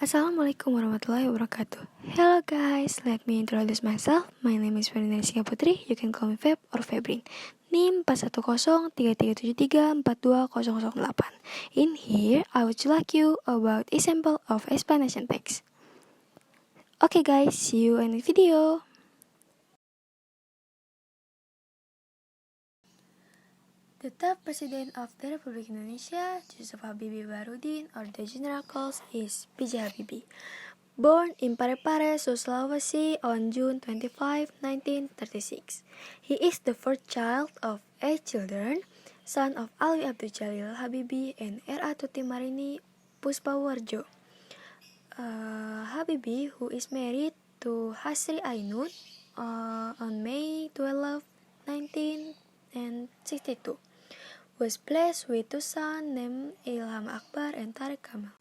Assalamualaikum warahmatullahi wabarakatuh. Hello guys, let me introduce myself. My name is Ferdinand Putri. You can call me Feb or Febrin. NIM 4103373242008. In here, I will tell you about example of explanation text. Okay guys, see you in the video. The third President of the Republic Indonesia, Yusuf Habibie Baharudin, or the general calls is B.J. Habibie. Born in Parepare, Sulawesi on June 25, 1936. He is the fourth child of 8 children, son of Alwi Abdul Jalil Habibie and R.A. Tuti Marini Puspawarjo. Habibie, who is married to Hasri Ainun on May 12, 1962, was blessed with two sons named Ilham Akbar and Tariq Kamal.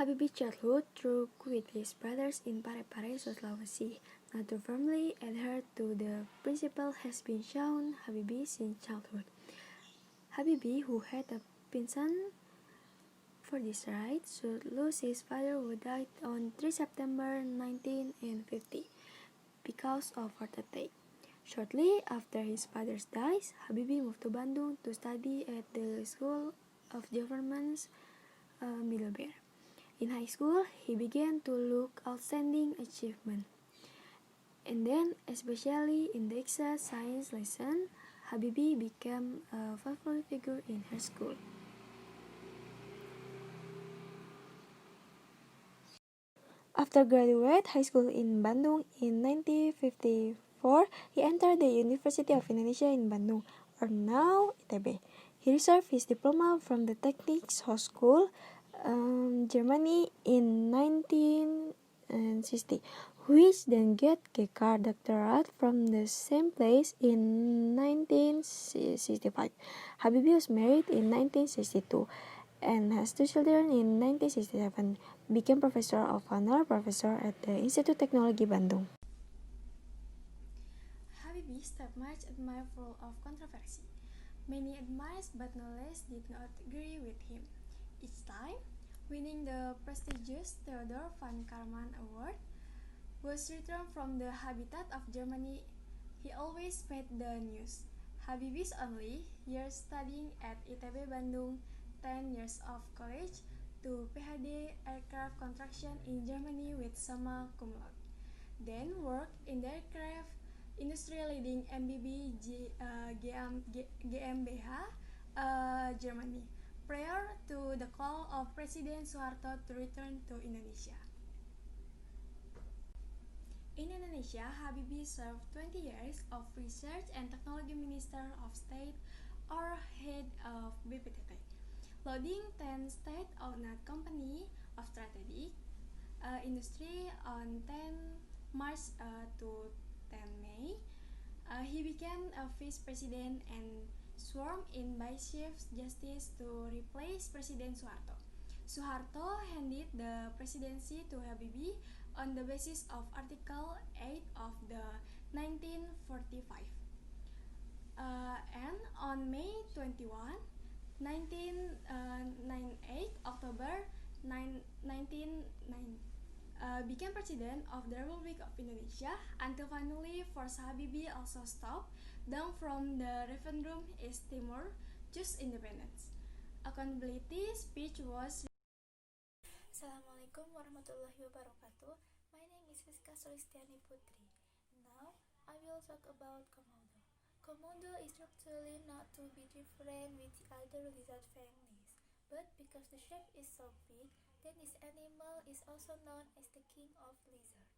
Habibie's childhood through with his brothers in Parepare, Sulawesi. Not to firmly adhere to the principle has been shown Habibie since childhood. Habibie, who had a penchant for this right, should lose his father who died on 3 September 1950 because of heart attack. Shortly after his father's death, Habibie moved to Bandung to study at the School of Government's Middlebury. In high school, he began to look outstanding achievement. And then, especially in the extra science lesson, Habibie became a favorite figure in her school. After graduate high school in Bandung in 1954, he entered the University of Indonesia in Bandung, or now ITB. He received his diploma from the Technics Hochschule, Germany in 1960, which then got a doctorate from the same place in 1965. Habibie was married in 1962 and has 2 children in 1967, became professor of honor professor at the Institute Technology Bandung. Habibie stopped much admired full of controversy. Many admired but no less did not agree with him. Each time, winning the prestigious Theodor van Karman Award, was returned from the habitat of Germany, he always made the news. Habibie's only years studying at ITB Bandung, 10 years of college, to PhD aircraft construction in Germany with summa cum laude. Then worked in the aircraft industry leading MBB GmbH, Germany, prior to the call of President Suharto to return to Indonesia. In Indonesia, Habibie served 20 years of Research and Technology Minister of State or head of BPTT, leading 10 state-owned company of strategic industry on 10 March to 10 May. He became a vice president and sworn in by Chief Justice to replace President Suharto. Suharto handed the presidency to Habibie on the basis of Article 8 of the 1945. And on May 21, 1998, October 1990, became President of the Republic of Indonesia until finally forced Habibie also stopped down from the referendum East Timor just independence. Accountability speech was. Assalamualaikum warahmatullahi wabarakatuh. My name is Rizka Solistiani Putri. Now I will talk about Komodo. Komodo is structurally not to be different with the other lizard families, but because the shape is so big, then this animal is also known as the king of lizard.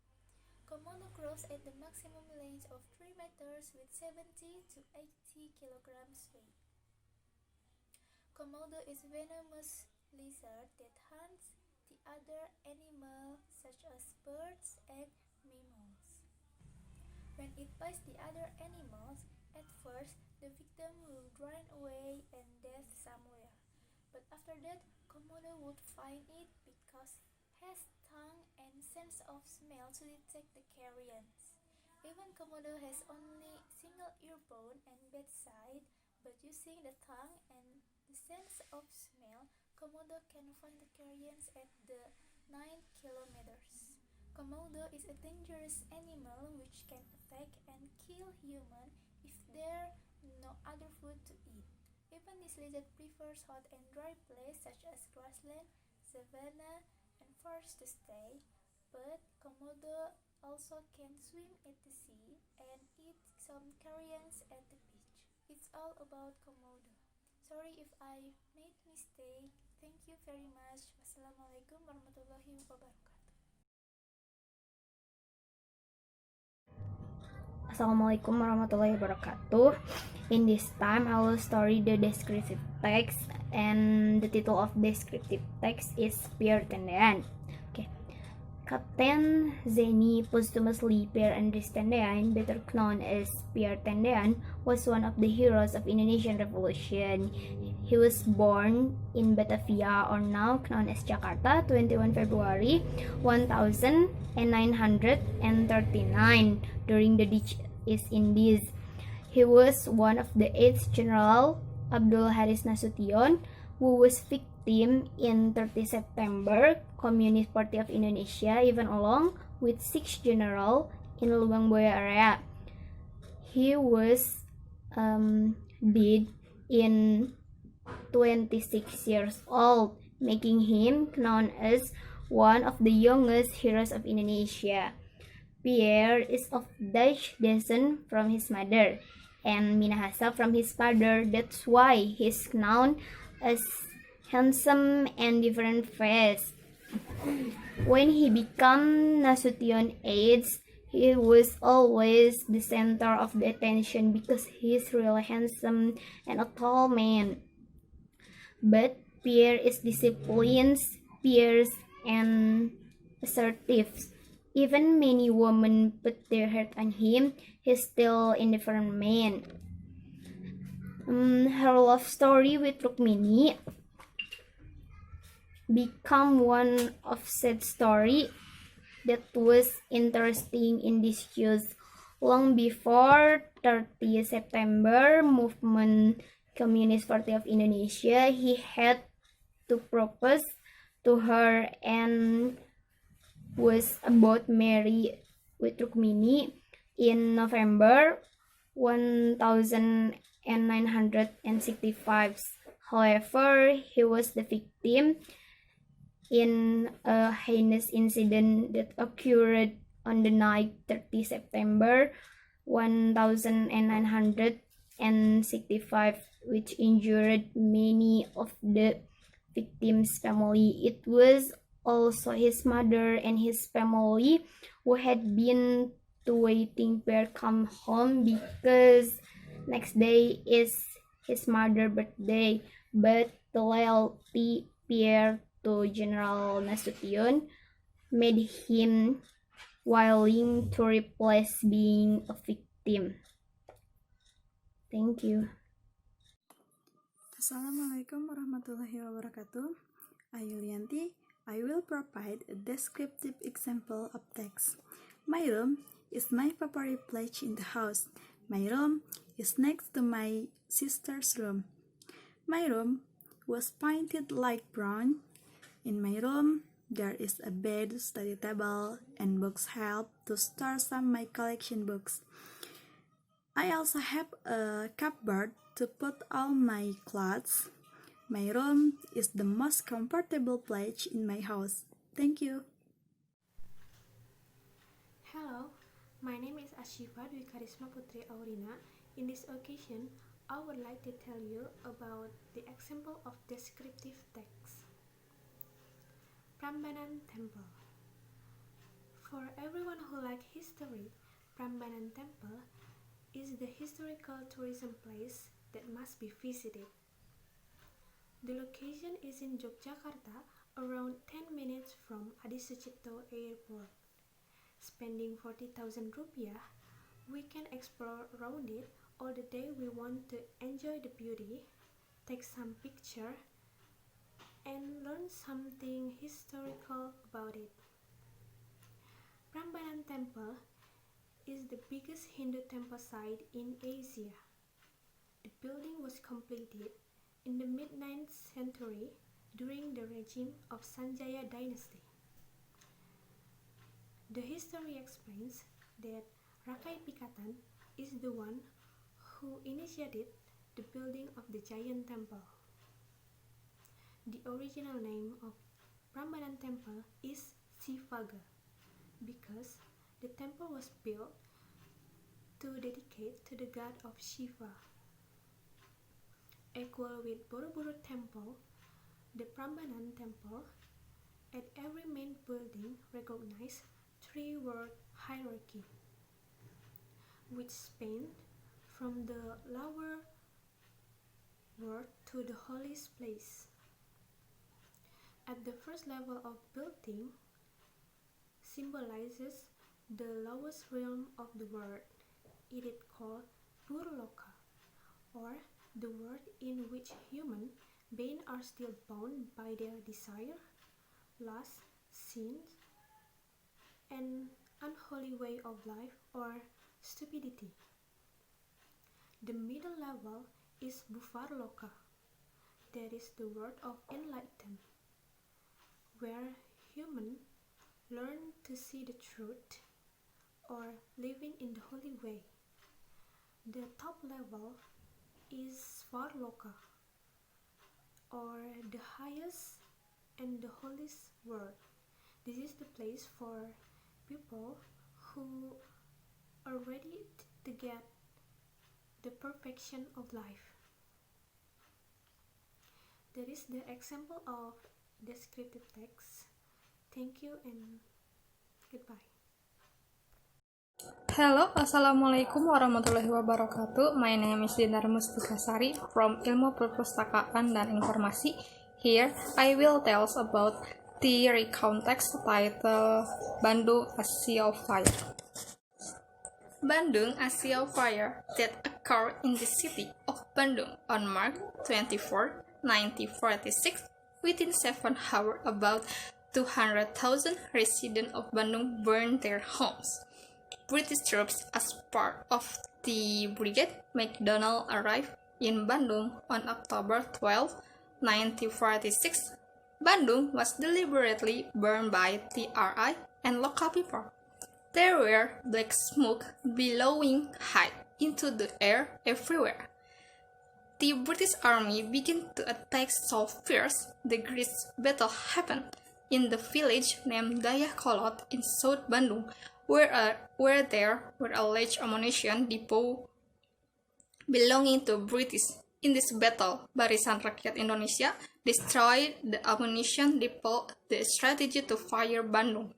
Komodo grows at the maximum length of 3 meters with 70 to 80 kilograms weight. Komodo is a venomous lizard that hunts the other animals such as birds and mammals. When it bites the other animals, at first the victim will run away and death somewhere. But after that, Komodo would find it because it has tongue and sense of smell to detect the carrions. Even Komodo has only single ear bone and bedside, but using the tongue and the sense of smell Komodo can find the Koreans at the 9 kilometers. Komodo is a dangerous animal which can attack and kill humans if there no other food to eat. Even this lizard prefers hot and dry places such as grassland, savanna, and forest to stay, but Komodo also can swim at the sea and eat some carrions at the beach. It's all about Komodo. Sorry if I made mistake. Thank you very much. Wassalamualaikum warahmatullahi wabarakatuh. Assalamualaikum warahmatullahi wabarakatuh. In this time, I will story the descriptive text, and the title of descriptive text is Pierre Tendean. Okay. Captain Zeni, posthumously Pierre Andries Tendean, better known as Pierre Tendean, was one of the heroes of Indonesian Revolution. He was born in Batavia, or now known as Jakarta, 21 February 1939 during the Dutch East Indies. He was one of the 8th General Abdul Haris Nasution, who was victim in 30 September Communist Party of Indonesia, even along with 6 general in Lubang Buaya area. He was dead in 26 years old, making him known as one of the youngest heroes of Indonesia. Pierre is of Dutch descent from his mother, and Minahasa from his father. That's why he's known as handsome and different face. When he became Nasution age, he was always the center of the attention because he's really handsome and a tall man. But Pierre is disciplined, fierce, and assertive. Even many women put their heart on him, he's still indifferent man. Her love story with Rukmini become one of sad story that was interesting in this use. Long before 30 September movement Communist Party of Indonesia, he had to propose to her and was about marry with Rukmini in November 1965. However, he was the victim in a heinous incident that occurred on the night 30 September 1965, which injured many of the victims' family. It was also his mother and his family who had been to waiting Pierre come home because next day is his mother's birthday. But the loyalty Pierre to General Nasution made him willing to replace being a victim. Thank you. Assalamualaikum warahmatullahi wabarakatuh. Ayulianti, I will provide a descriptive example of text. My room is my favorite place in the house. My room is next to my sister's room. My room was painted light brown. In my room, there is a bed, study table, and bookshelf to store some my collection books. I also have a cupboard to put all my clothes. My room is the most comfortable place in my house. Thank you. Hello, my name is Ashifa Dwi Karisma Putri Aurina. In this occasion, I would like to tell you about the example of descriptive text. Prambanan Temple. For everyone who likes history, Prambanan Temple is the historical tourism place that must be visited. The location is in Yogyakarta, around 10 minutes from Adi Sucipto Airport. Spending 40,000 rupiah, we can explore around it all the day. We want to enjoy the beauty, take some picture, and learn something historical about it. Prambanan Temple is the biggest Hindu temple site in Asia. The building was completed in the mid-9th century during the regime of Sanjaya dynasty. The history explains that Rakai Pikatan is the one who initiated the building of the giant temple. The original name of Prambanan temple is Sivaga because the temple was built to dedicate to the god of Shiva. Equal with Borobudur temple, the Prambanan temple at every main building recognized three-word hierarchy, which span from the lower word to the holiest place. At the first level of building symbolizes the lowest realm of the world. It is called Burloka, or the world in which human beings are still bound by their desire, lust, sins, and unholy way of life or stupidity. The middle level is Bufarloka, that is the world of enlightenment, where humans learn to see the truth or living in the holy way. The top level is Svarloka, or the highest and the holiest world. This is the place for people who are ready to get the perfection of life. That is the example of descriptive text. Thank you and goodbye. Hello, Assalamualaikum warahmatullahi wabarakatuh. My name is Dinar Mustikasari from Ilmu Perpustakaan dan Informasi. Here, I will tell about theory context title Bandung a Sea of Fire. Bandung a Sea of Fire that occurred in the city of Bandung on March 24, 1946. Within 7 hours, about 200,000 residents of Bandung burned their homes. British troops, as part of the Brigade MacDonald, arrived in Bandung on October 12, 1946. Bandung was deliberately burned by TRI and local people. There were black smoke billowing high into the air everywhere. The British Army began to attack so fierce, the great battle happened in the village named Dayakolot in South Bandung, where there were a large ammunition depot belonging to British. In this battle, Barisan Rakyat Indonesia destroyed the ammunition depot. The strategy to fire Bandung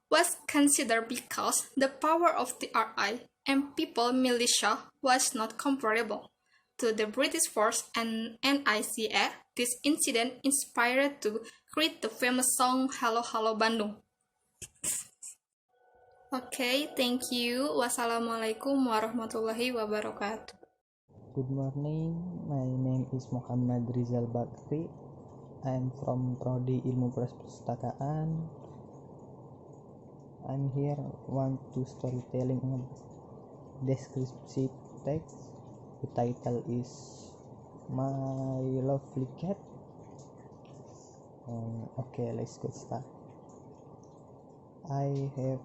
was considered because the power of the RI and people militia was not comparable to the British force and NICA. This incident inspired to create the famous song Halo Halo Bandung. Okay, thank you. Wassalamualaikum warahmatullahi wabarakatuh. Good morning, my name is Muhammad Rizal Bakri. I am from Prodi Ilmu Perpustakaan. I'm here want to storytelling a descriptive text. The title is My Lovely Cat. Okay, let's get started. I have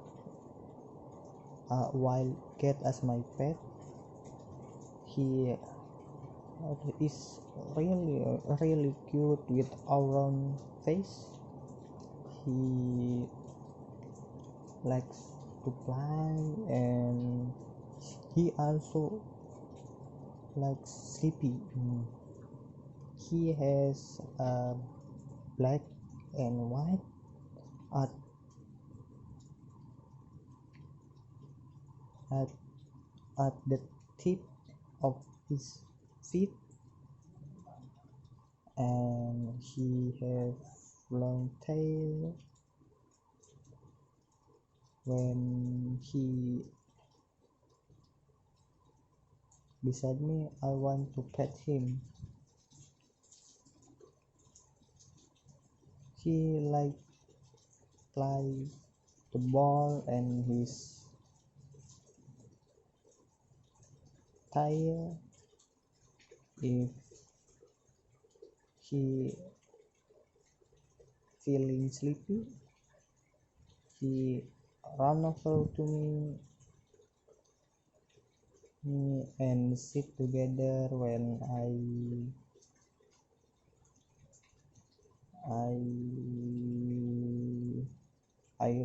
a wild cat as my pet. He is really cute with a round face. He likes to fly and he also likes sleepy. He has a black and white at the tip of his feet, and he has long tail. When he beside me, I want to pet him. He like play the ball and his tire. If he feeling sleepy, he ran over to me and sit together when I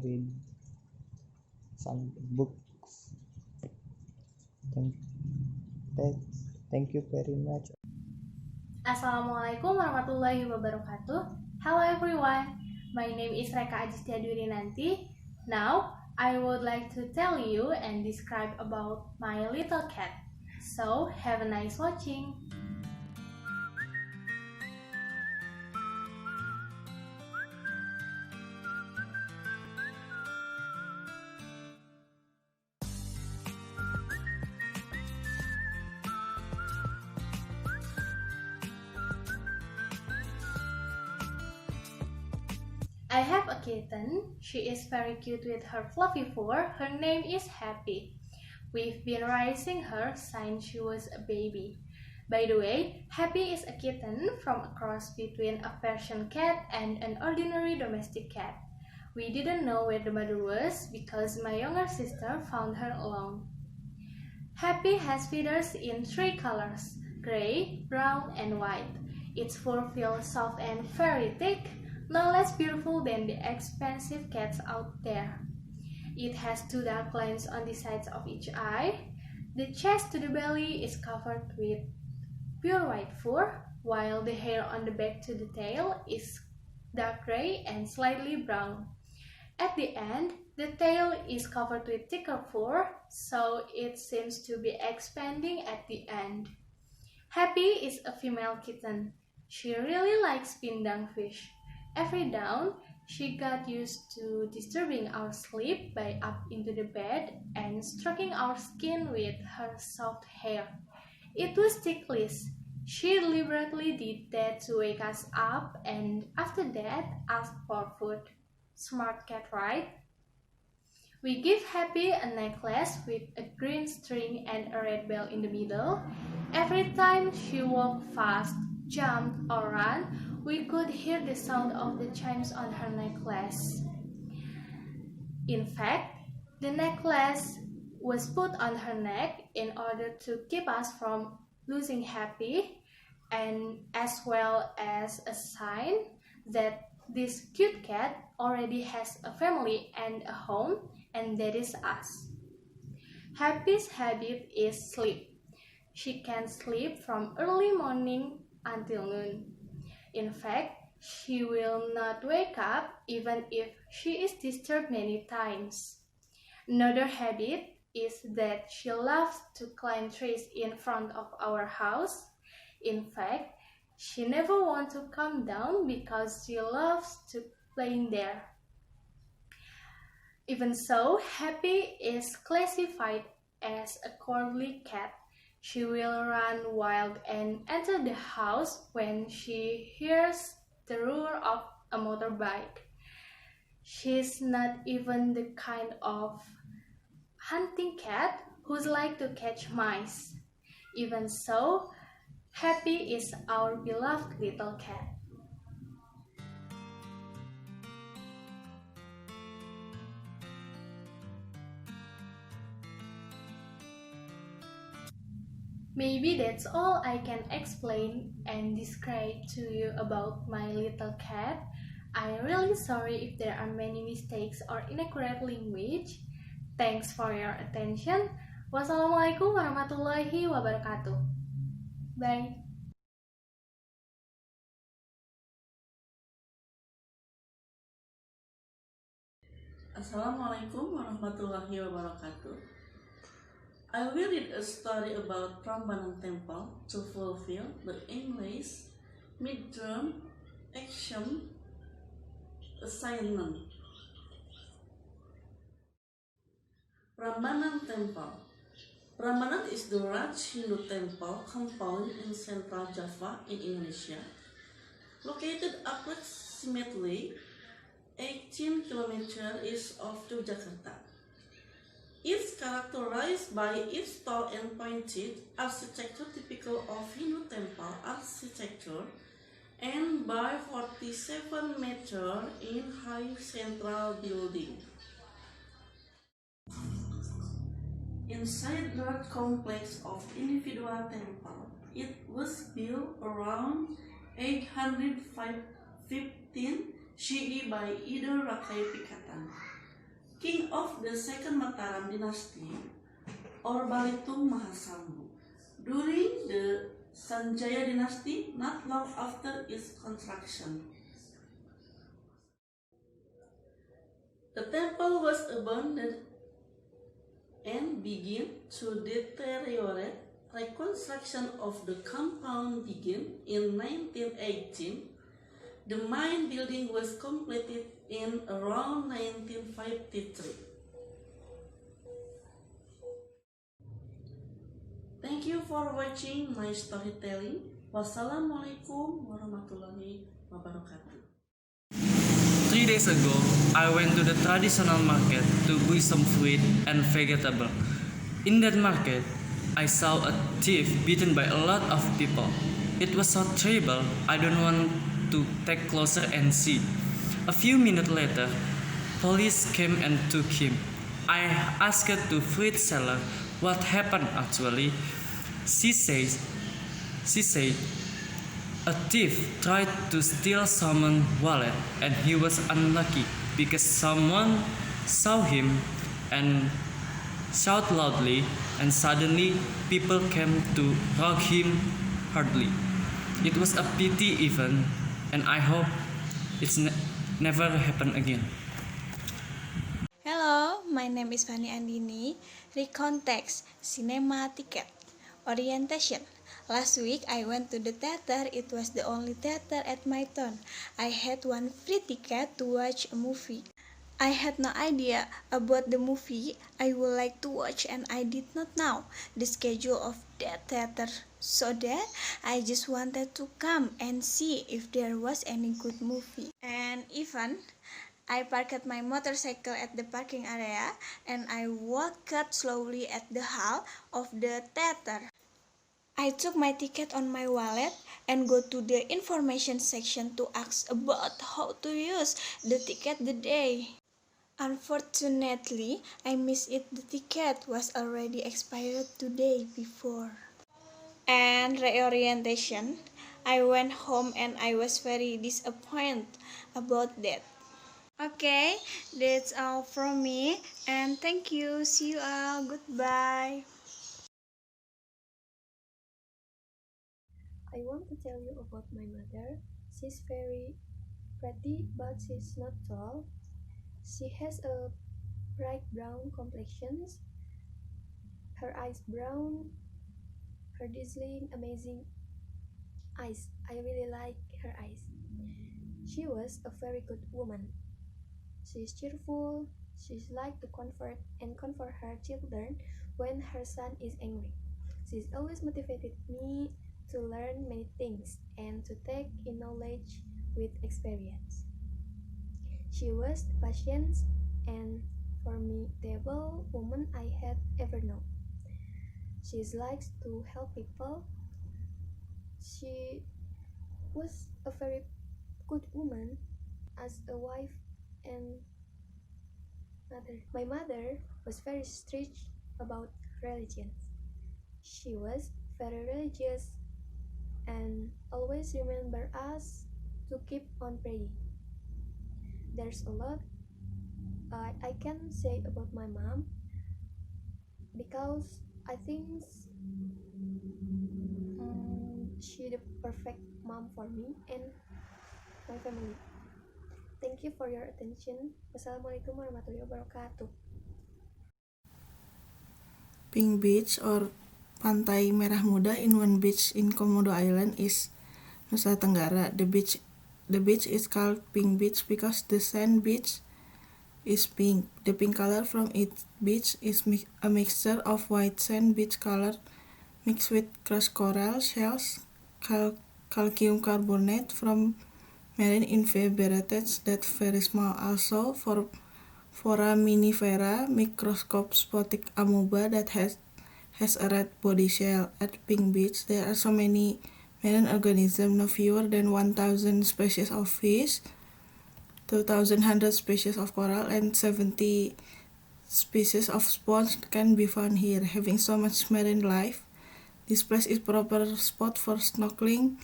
read some books. Thank, thank you very much. Assalamualaikum warahmatullahi wabarakatuh. Hello everyone, my name is Reka Ajistia Durinanti. Now, I would like to tell you and describe about my little cat. So, have a nice watching. I have a kitten. She is very cute with her fluffy fur. Her name is Happy. We've been raising her since she was a baby. By the way, Happy is a kitten from a cross between a Persian cat and an ordinary domestic cat. We didn't know where the mother was because my younger sister found her alone. Happy has feathers in 3 colors, gray, brown, and white. Its fur feels soft and very thick, no less beautiful than the expensive cats out there. It has 2 dark lines on the sides of each eye. The chest to the belly is covered with pure white fur, while the hair on the back to the tail is dark gray and slightly brown. At the end, the tail is covered with thicker fur, so it seems to be expanding at the end. Happy is a female kitten. She really likes pindang fish. Every dawn, she got used to disturbing our sleep by up into the bed and stroking our skin with her soft hair. It was ticklish. She deliberately did that to wake us up and after that asked for food. Smart cat, right? We give Happy a necklace with a green string and a red bell in the middle. Every time she walked fast, jumped, or ran, we could hear the sound of the chimes on her necklace. In fact, the necklace was put on her neck in order to keep us from losing Happy, and as well as a sign that this cute cat already has a family and a home, and that is us. Happy's habit is sleep. She can sleep from early morning until noon. In fact, she will not wake up even if she is disturbed many times. Another habit is that she loves to climb trees in front of our house. In fact, she never wants to come down because she loves to play there. Even so, Happy is classified as a cowardly cat. She will run wild and enter the house when she hears the roar of a motorbike. She's not even the kind of hunting cat who's like to catch mice. Even so, Happy is our beloved little cat. Maybe that's all I can explain and describe to you about my little cat. I'm really sorry if there are many mistakes or inaccurate language. Thanks for your attention. Wassalamualaikum warahmatullahi wabarakatuh. Bye. Assalamualaikum warahmatullahi wabarakatuh. I will read a story about Prambanan Temple to fulfill the English midterm action assignment. Prambanan Temple. Prambanan is the large Hindu temple compound in central Java in Indonesia, located approximately 18 km east of Yogyakarta. It's characterized by its tall and pointed architecture typical of Hindu temple architecture and by 47 meters in high central building. Inside large complex of individual temple, it was built around 815 CE by Idul Rakai Pikatan, king of the second Mataram dynasty, or Balitung Mahasambu, during the Sanjaya dynasty not long after its construction. The temple was abandoned and began to deteriorate. Reconstruction of the compound began in 1918. The main building was completed in around 1953. Thank you for watching my storytelling. Wassalamualaikum warahmatullahi wabarakatuh. 3 days ago, I went to the traditional market to buy some fruit and vegetable. In that market, I saw a thief beaten by a lot of people. It was so terrible, I don't want to take closer and see. A few minutes later, police came and took him. I asked the fruit seller what happened actually. She said a thief tried to steal someone's wallet and he was unlucky because someone saw him and shout loudly, and suddenly people came to rock him hardly. It was a pity event and I hope it's never happen again. Hello, my name is Fanny Andini. Recontext, cinema ticket. Orientation. Last week I went to the theater. It was the only theater at my town. I had one free ticket to watch a movie. I had no idea about the movie I would like to watch, and I did not know the schedule of that theater, so that I just wanted to come and see if there was any good movie. And even I parked my motorcycle at the parking area and I walked slowly at the hall of the theater. I took my ticket on my wallet and go to the information section to ask about how to use the ticket the day. Unfortunately, I missed it. The ticket was already expired the day before. And reorientation, I went home and I was very disappointed about that. Okay, that's all from me, and thank you. See you all. Goodbye. I want to tell you about my mother. She's very pretty, but she's not tall. She has a bright brown complexion, her eyes brown, her dazzling, amazing eyes. I really like her eyes. She was a very good woman. She's cheerful. She's like to comfort her children when her son is angry. She's always motivated me to learn many things and to take in knowledge with experience. She was the patient and formidable woman I had ever known. She likes to help people. She was a very good woman as a wife and mother. My mother was very strict about religion. She was very religious and always remember us to keep on praying. There's a lot I can say about my mom because I think she the perfect mom for me and my family. Thank you for your attention. Wassalamualaikum warahmatullahi wabarakatuh. Pink Beach or Pantai Merah Muda in one beach in Komodo Island is Nusa Tenggara. The beach is called Pink Beach because the sand beach is pink. The pink color from its beach is a mixture of white sand beach color mixed with crushed coral shells, calcium carbonate from marine invertebrates that very small. Also for foraminifera, microscopic amoeba that has a red body shell. At Pink Beach, there are so many marine organisms, no fewer than 1,000 species of fish, 2,100 species of coral, and 70 species of sponge can be found here. Having so much marine life, this place is proper spot for snorkeling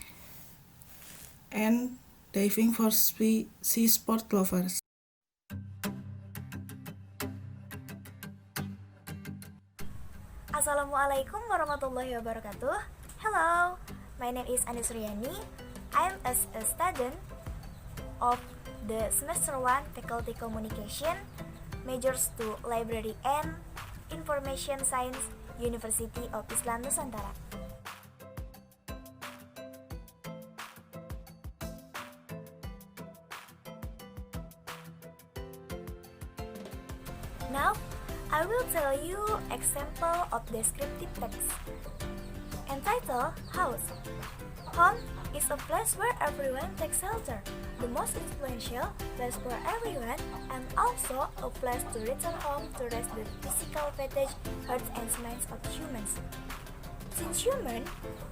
and diving for sea sport lovers. Assalamualaikum warahmatullahi wabarakatuh. Hello, my name is Anis Riani. I am a student of the semester 1 Faculty Communication, majors to Library and Information Science, University of Islam Nusantara. Now, I will tell you example of descriptive text. Entitled House. Home is a place where everyone takes shelter, the most influential place for everyone, and also a place to return home to rest the physical fatigue, hearts and minds of humans. Since humans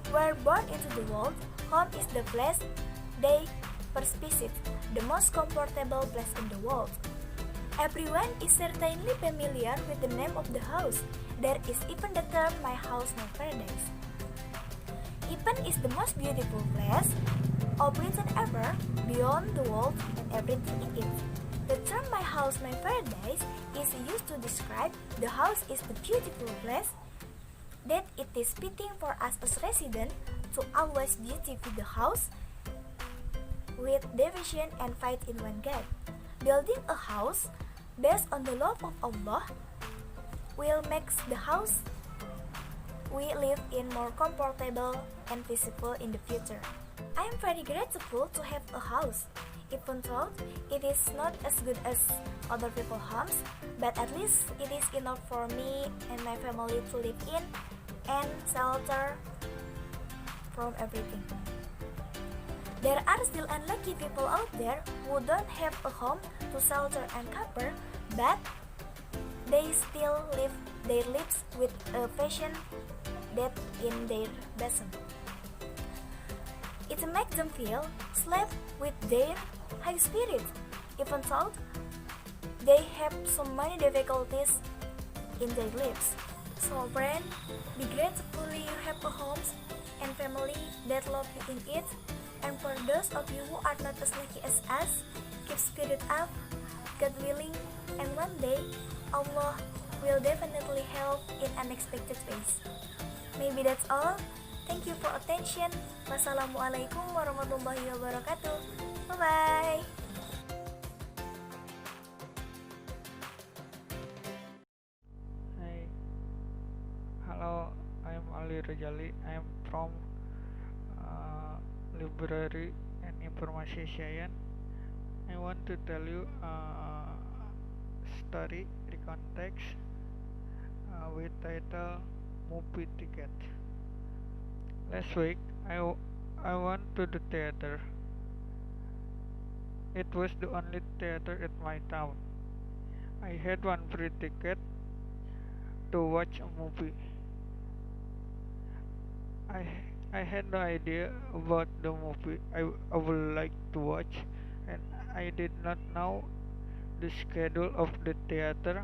were born into the world, home is the place they first visit, the most comfortable place in the world. Everyone is certainly familiar with the name of the house. There is even the term my house, my paradise. Even is the most beautiful place of written ever beyond the world and everything in it. The term my house, my paradise is used to describe the house is the beautiful place that it is fitting for us as residents to always beautify the house with devotion and faith in one God. Building a house based on the love of Allah will make the house we live in more comfortable and peaceful in the future. I am very grateful to have a house, even though it is not as good as other people's homes, but at least it is enough for me and my family to live in and shelter from everything. There are still unlucky people out there who don't have a home to shelter and cover, but they still live their lives with a passion that in their bosom. It makes them feel slave with their high spirit, even though they have so many difficulties in their lives. So friend, be grateful you have a home and family that love you in it. And for those of you who are not as lucky as us, keep spirit up, God willing, and one day Allah will definitely help in unexpected ways. Maybe that's all. Thank you for attention. Wassalamualaikum warahmatullahi wabarakatuh. Bye-bye. Hi, hello, I am Ali Rajali. I am from Library and Information Science. I want to tell you a story, the context with title Movie Ticket. Last week, I went to the theater. It was the only theater at my town. I had one free ticket to watch a movie. I had no idea about the movie I would like to watch, and I did not know the schedule of the theater,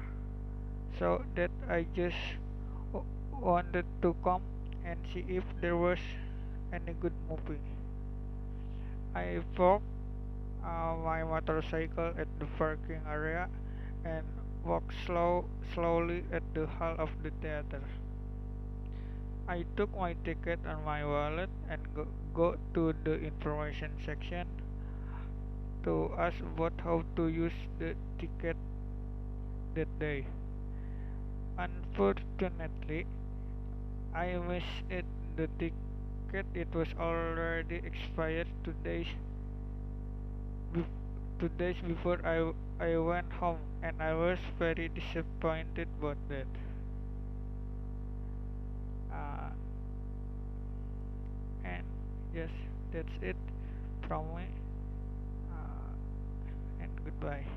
so that I just wanted to come and see if there was any good movie. I parked my motorcycle at the parking area and walked slowly at the hall of the theater. I took my ticket on my wallet and go to the information section to ask about how to use the ticket that day. Unfortunately, I missed it. The ticket it was already expired 2 days 2 days before I went home, and I was very disappointed about that. Uh, and yes, that's it from me. And goodbye.